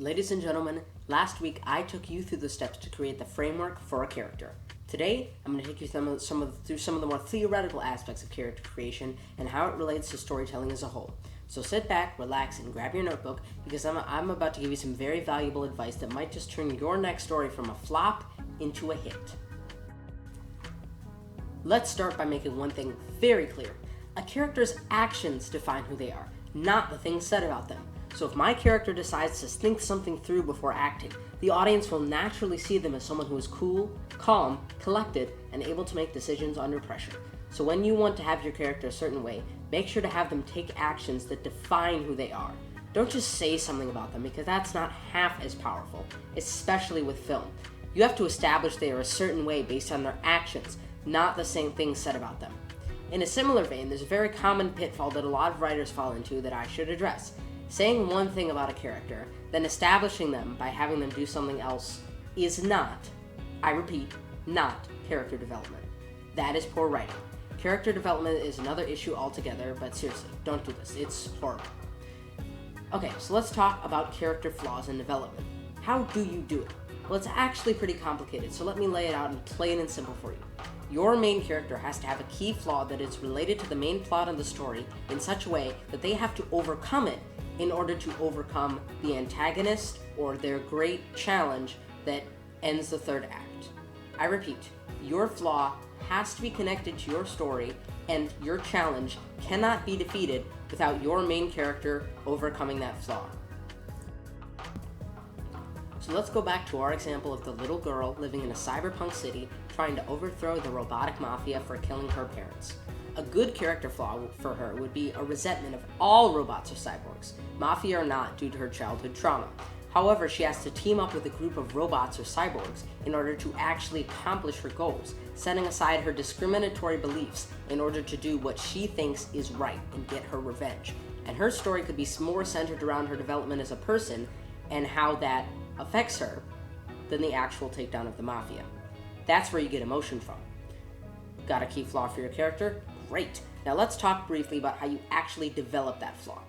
Ladies and gentlemen, last week I took you through the steps to create the framework for a character. Today, I'm going to take you through some of the more theoretical aspects of character creation and how it relates to storytelling as a whole. So sit back, relax, and grab your notebook because I'm about to give you some very valuable advice that might just turn your next story from a flop into a hit. Let's start by making one thing very clear. A character's actions define who they are, not the things said about them. So if my character decides to think something through before acting, the audience will naturally see them as someone who is cool, calm, collected, and able to make decisions under pressure. So when you want to have your character a certain way, make sure to have them take actions that define who they are. Don't just say something about them because that's not half as powerful, especially with film. You have to establish they are a certain way based on their actions, not the same things said about them. In a similar vein, there's a very common pitfall that a lot of writers fall into that I should address. Saying one thing about a character, then establishing them by having them do something else is not, I repeat, not character development. That is poor writing. Character development is another issue altogether, but seriously, don't do this. It's horrible. Okay, so let's talk about character flaws in development. How do you do it? Well, it's actually pretty complicated, so let me lay it out in plain and simple for you. Your main character has to have a key flaw that is related to the main plot of the story in such a way that they have to overcome it in order to overcome the antagonist or their great challenge that ends the third act. I repeat, your flaw has to be connected to your story, and your challenge cannot be defeated without your main character overcoming that flaw. So let's go back to our example of the little girl living in a cyberpunk city trying to overthrow the robotic mafia for killing her parents. A good character flaw for her would be a resentment of all robots or cyborgs, mafia or not, due to her childhood trauma. However, she has to team up with a group of robots or cyborgs in order to actually accomplish her goals, setting aside her discriminatory beliefs in order to do what she thinks is right and get her revenge. And her story could be more centered around her development as a person and how that affects her than the actual takedown of the mafia. That's where you get emotion from. Got a key flaw for your character? Great. Now let's talk briefly about how you actually develop that flaw.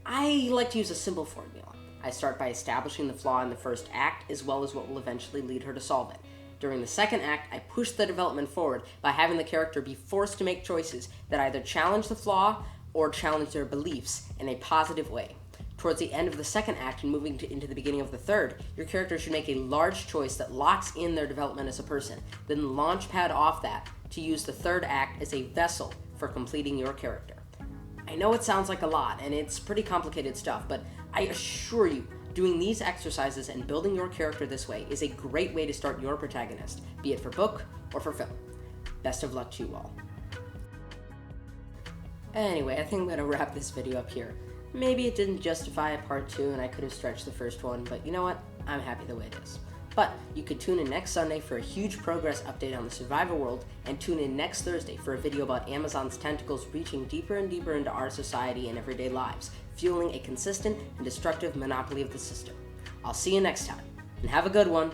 I like to use a simple formula. I start by establishing the flaw in the first act as well as what will eventually lead her to solve it. During the second act, I push the development forward by having the character be forced to make choices that either challenge the flaw or challenge their beliefs in a positive way. Towards the end of the second act and moving into the beginning of the third, your character should make a large choice that locks in their development as a person, then launch pad off that to use the third act as a vessel for completing your character. I know it sounds like a lot, and it's pretty complicated stuff, but I assure you, doing these exercises and building your character this way is a great way to start your protagonist, be it for book or for film. Best of luck to you all. Anyway, I think I'm going to wrap this video up here. Maybe it didn't justify a part 2 and I could have stretched the first one, but you know what? I'm happy the way it is. But you could tune in next Sunday for a huge progress update on the survivor world, and tune in next Thursday for a video about Amazon's tentacles reaching deeper and deeper into our society and everyday lives, fueling a consistent and destructive monopoly of the system. I'll see you next time, and have a good one.